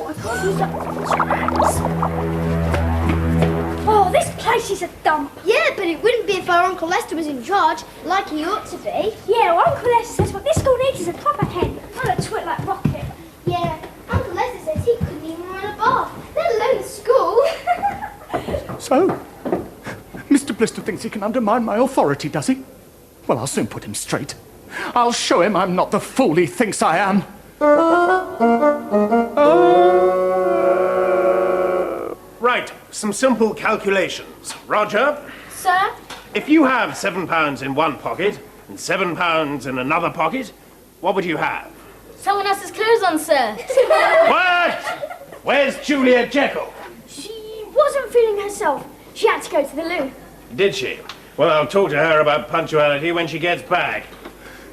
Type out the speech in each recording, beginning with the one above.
I can't use that. Oh, this place is a dump. Yeah, but it wouldn't be if our Uncle Lester was in charge, like he ought to be. Yeah, well, Uncle Lester says what this school needs is a proper head, not a twit like Rocket. Yeah, Uncle Lester says he couldn't even run a bath, let alone school. So, Mr. Blister thinks he can undermine my authority, does he? Well, I'll soon put him straight. I'll show him I'm not the fool he thinks I am. Right, some simple calculations. Roger? Sir? If you have £7 in one pocket and £7 in another pocket, what would you have? Someone else's clothes on, sir. What? Where's Julia Jekyll? She wasn't feeling herself. She had to go to the loo. Did she? Well, I'll talk to her about punctuality when she gets back.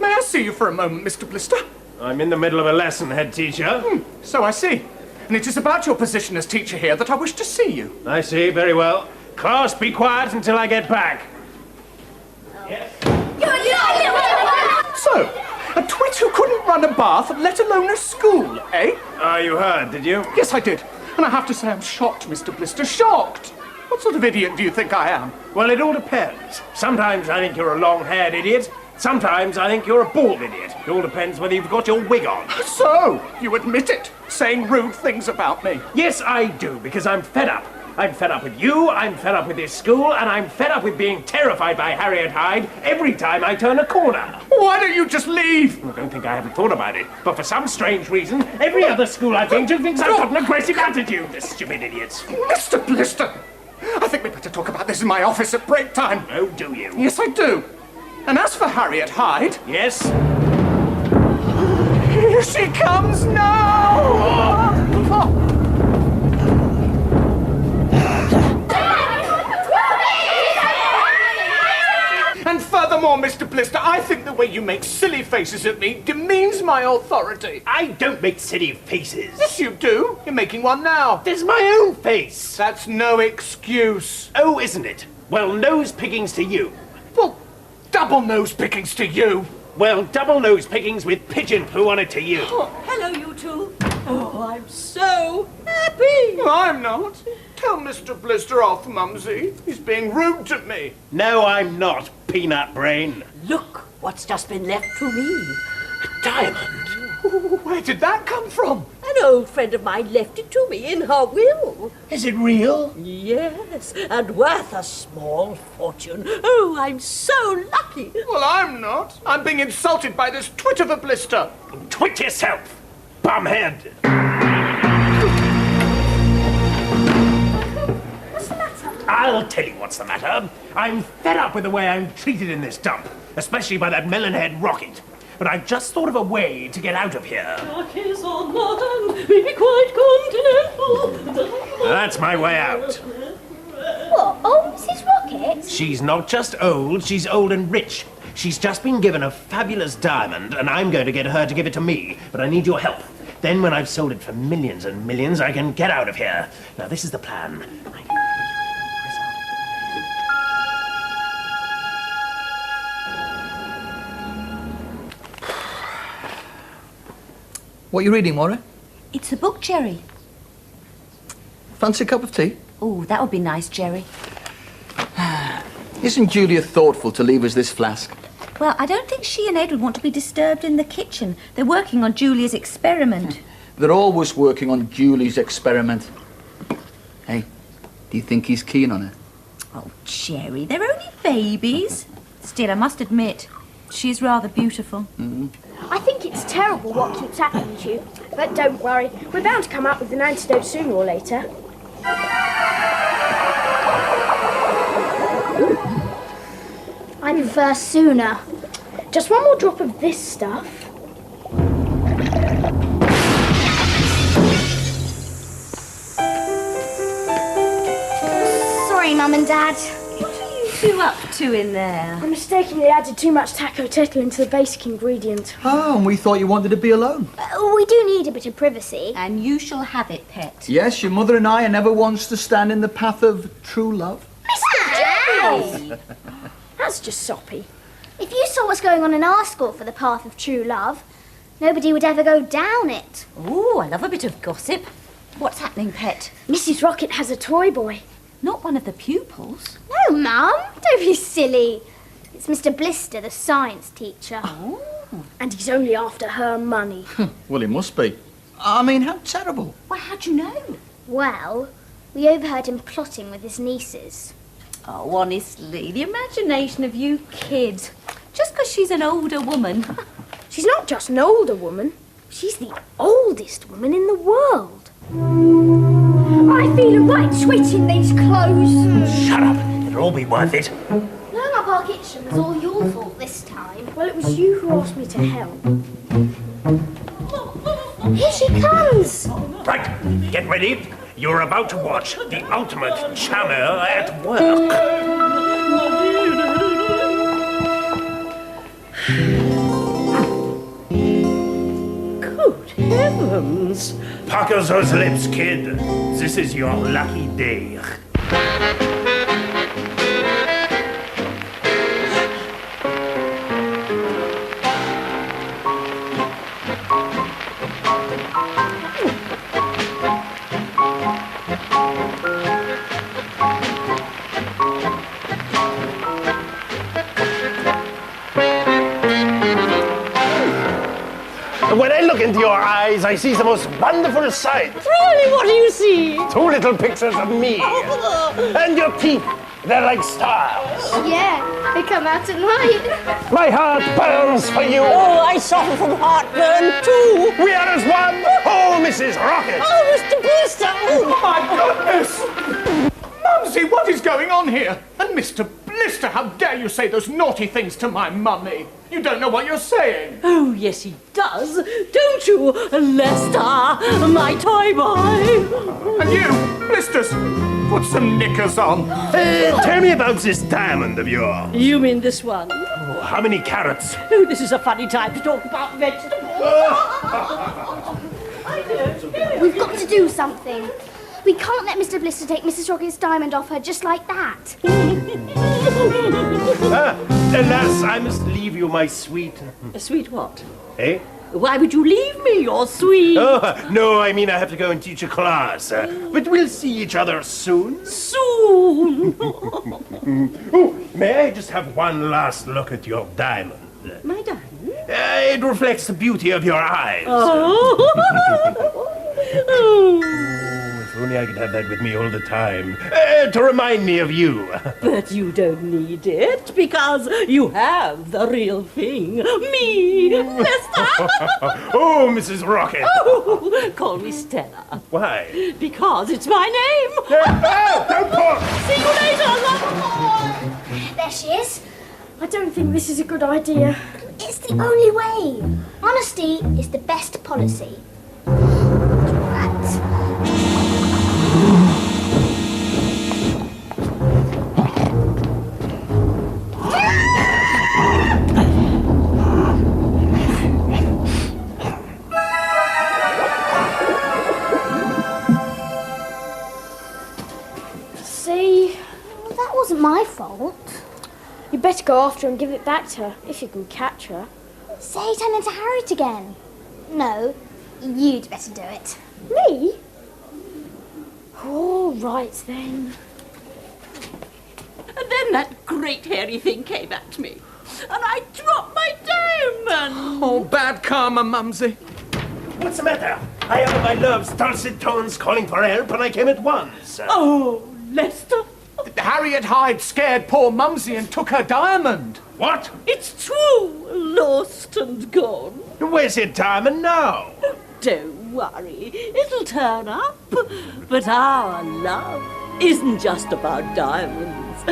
May I see you for a moment, Mr. Blister? I'm in the middle of a lesson, head teacher. So I see. And it is about your position as teacher here that I wish to see you. I see, very well. Class, be quiet until I get back. Yes? So, a twit who couldn't run a bath, let alone a school, eh? You heard, did you? Yes, I did. And I have to say I'm shocked, Mr. Blister, shocked. What sort of idiot do you think I am? Well, it all depends. Sometimes I think you're a long-haired idiot. Sometimes I think you're a bald idiot. It all depends whether you've got your wig on. So, you admit it, saying rude things about me. Yes, I do, because I'm fed up. I'm fed up with you, I'm fed up with this school, and I'm fed up with being terrified by Harriet Hyde every time I turn a corner. Why don't you just leave? I don't think I haven't thought about it, but for some strange reason, every other school I've been to thinks I've got an aggressive attitude. The stupid idiots. Mr. Blister, I think we'd better talk about this in my office at break time. Oh, do you? Yes, I do. And as for Harriet Hyde... Yes? Here she comes now! And furthermore, Mr. Blister, I think the way you make silly faces at me demeans my authority. I don't make silly faces. Yes, you do. You're making one now. There's my own face. That's no excuse. Oh, isn't it? Well, nose pickings to you. Well, double nose pickings to you. Well, double nose pickings with pigeon poo on it to you. Oh, hello, you two. Oh, I'm so happy. Well, I'm not. Tell Mr. Blister off, Mumsy. He's being rude to me. No, I'm not, peanut brain. Look what's just been left to me. A diamond. Where did that come from? An old friend of mine left it to me in her will. Is it real? Yes, and worth a small fortune. Oh, I'm so lucky. Well, I'm not. I'm being insulted by this twit of a Blister. Twit yourself, bumhead. What's the matter? I'll tell you what's the matter. I'm fed up with the way I'm treated in this dump, especially by that melon-head Rocket. But I've just thought of a way to get out of here. Is on modern, maybe quite continental. That's my way out. What, old Mrs. Rocket? She's not just old, she's old and rich. She's just been given a fabulous diamond, and I'm going to get her to give it to me. But I need your help. Then when I've sold it for millions and millions, I can get out of here. Now, this is the plan. What are you reading, Maura? It's a book, Jerry. Fancy a cup of tea? Oh, that would be nice, Jerry. Isn't Julia thoughtful to leave us this flask? Well, I don't think she and Ed would want to be disturbed in the kitchen. They're working on Julia's experiment. They're always working on Julie's experiment. Hey, do you think he's keen on her? Oh, Jerry, they're only babies. Still, I must admit, she is rather beautiful. I think it's terrible what keeps happening to you. But don't worry, we're bound to come up with an antidote sooner or later. I prefer sooner. Just one more drop of this stuff. Sorry, Mum and Dad. What are you two up to in there? I mistakenly added too much taco turtle into the basic ingredient. Oh, and we thought you wanted to be alone. We do need a bit of privacy. And you shall have it, pet. Yes, your mother and I are never once to stand in the path of true love. Hey! That's just soppy. If you saw what's going on in our school for the path of true love, nobody would ever go down it. Oh, I love a bit of gossip. What's happening, Pet? Mrs. Rocket has a toy boy. Not one of the pupils. No, Mum, don't be silly. It's Mr. Blister, the science teacher. Oh. And he's only after her money. Well, he must be. I mean, how terrible. Well, how'd you know? Well, we overheard him plotting with his nieces. Oh, honestly, the imagination of you kids. Just because she's an older woman. She's not just an older woman. She's the oldest woman in the world. I feel right sweet in these clothes. Shut up. It'll all be worth it. Blowing up our kitchen was all your fault this time. Well, it was you who asked me to help. Here she comes. Right, get ready. You're about to watch the ultimate chammer at work. Good heavens! Pucker those lips, kid. This is your lucky day. When I look into your eyes, I see the most wonderful sight. Really, what do you see? Two little pictures of me. And your teeth, they're like stars. Yeah, they come out at night. My heart burns for you. Oh, I suffer from heartburn too. We are as one. Oh, Mrs. Rocket. Oh, Mr. Blister! Oh, My goodness! Mumsy, what is going on here? And Mr. Blister, how dare you say those naughty things to my mummy? You don't know what you're saying. oh, yes, he does. Don't you, Lester, my toy boy? And you, Blisters, put some knickers on. Tell me about this diamond of yours. You mean this one? Oh, how many carats? Oh, this is a funny time to talk about vegetables. We've got to do something. We can't let Mr. Blister take Mrs. Rocket's diamond off her just like that. Alas, I must leave you, my sweet. Sweet what? Eh? Why would you leave me, your sweet? Oh, no, I mean I have to go and teach a class. But we'll see each other soon. Soon. Oh, may I just have one last look at your diamond? My diamond? It reflects the beauty of your eyes. Oh. If only I could have that with me all the time. To remind me of you. But you don't need it, because you have the real thing. Me, Lester. Oh, Mrs. Rocket. Oh, call me Stella. Why? Because it's my name. Oh, don't talk. See you later, love. There she is. I don't think this is a good idea. It's the only way. Honesty is the best policy. See? That wasn't my fault. You better go after her and give it back to her, if you can catch her. Say turn into Harriet again. No, you'd better do it. Me? All right then. And then that great hairy thing came at me. And I dropped my diamond. Oh, bad karma, Mumsy. What's the matter? I heard my love's dulcet tones calling for help, and I came at once. Oh, Lester. Harriet Hyde scared poor Mumsy and took her diamond. What? It's true. Lost and gone. Where's your diamond now? Don't worry. It'll turn up. But our love isn't just about diamonds.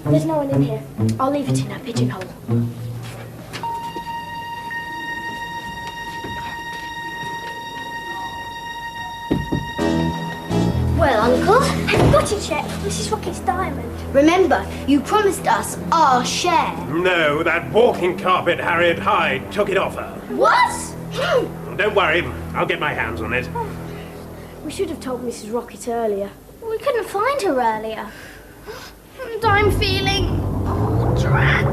There's no one in here. I'll leave it in her pigeonhole. Well, Uncle, have you got it yet? Mrs. Rocket's diamond. Remember, you promised us our share. No, that walking carpet Harriet Hyde took it off her. What? Don't worry, I'll get my hands on it. We should have told Mrs. Rocket earlier. We couldn't find her earlier. And I'm feeling... oh, drat.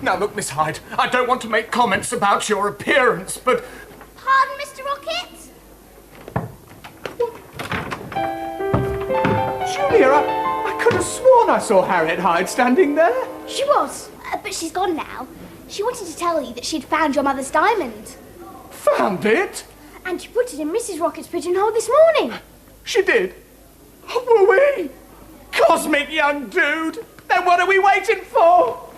Now look, Miss Hyde, I don't want to make comments about your appearance, but... Pardon, Mr. Rocket? Julia, I could have sworn I saw Harriet Hyde standing there. She was, but she's gone now. She wanted to tell you that she'd found your mother's diamond. Found it? And you put it in Mrs. Rocket's pigeonhole this morning. She did? Oh, were we? Cosmic young dude! Then what are we waiting for?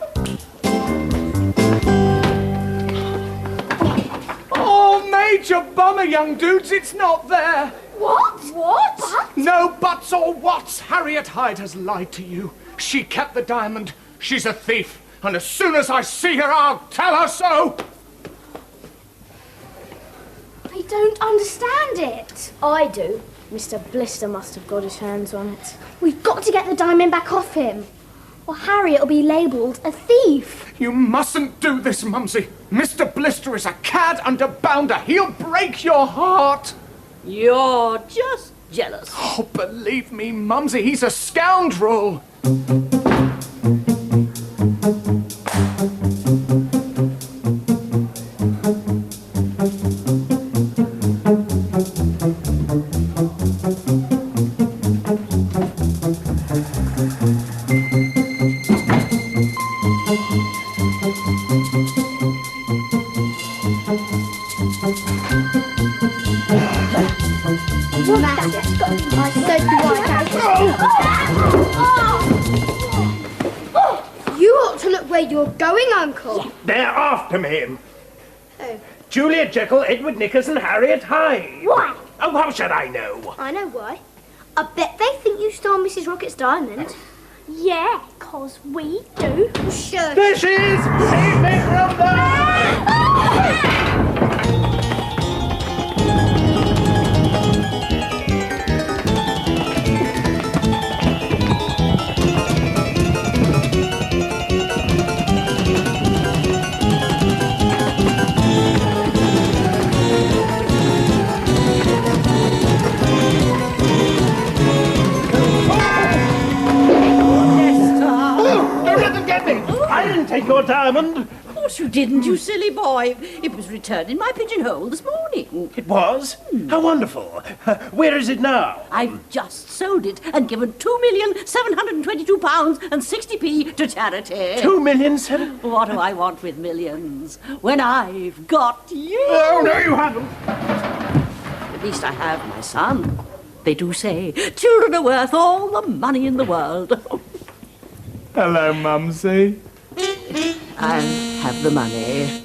Oh, major bummer, young dudes, it's not there. What? What? But? No buts or whats. Harriet Hyde has lied to you. She kept the diamond. She's a thief. And as soon as I see her, I'll tell her so. I don't understand it. I do. Mr. Blister must have got his hands on it. We've got to get the diamond back off him, or Harriet will be labelled a thief. You mustn't do this, Mumsy. Mr. Blister is a cad and a bounder. He'll break your heart. You're just jealous. Oh, believe me, Mumsy, he's a scoundrel. You ought to look where you're going, Uncle. They're after me. Oh. Julia Jekyll, Edward Nicholas and Harriet Hyde. Why? Oh, how should I know? I know why. I bet they think you stole Mrs. Rocket's diamond. Yeah, 'cause we do. Sure. There she is! Save me from them! Don't let them get me! I didn't take your diamond. Of course you didn't, you silly boy. It was returned in my pigeonhole this morning. It was? How wonderful. Where is it now? I've just sold it and given £2,722 and 60p to charity. 2,000,000. What do I want with millions when I've got you? Oh, no, you haven't. At least I have my son. They do say children are worth all the money in the world. Hello, Mumsy. I'll have the money.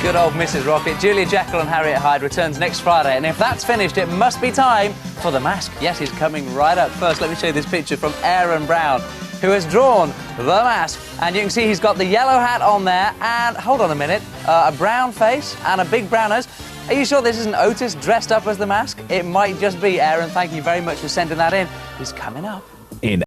Good old Mrs. Rocket. Julia Jekyll and Harriet Hyde returns next Friday, and if that's finished, it must be time for the mask. Yes, he's coming right up. First, let me show you this picture from Aaron Brown, who has drawn the mask. And you can see he's got the yellow hat on there, and, hold on a minute, a brown face and a big brown nose. Are you sure this isn't Otis dressed up as the mask? It might just be. Aaron, thank you very much for sending that in. He's coming up. In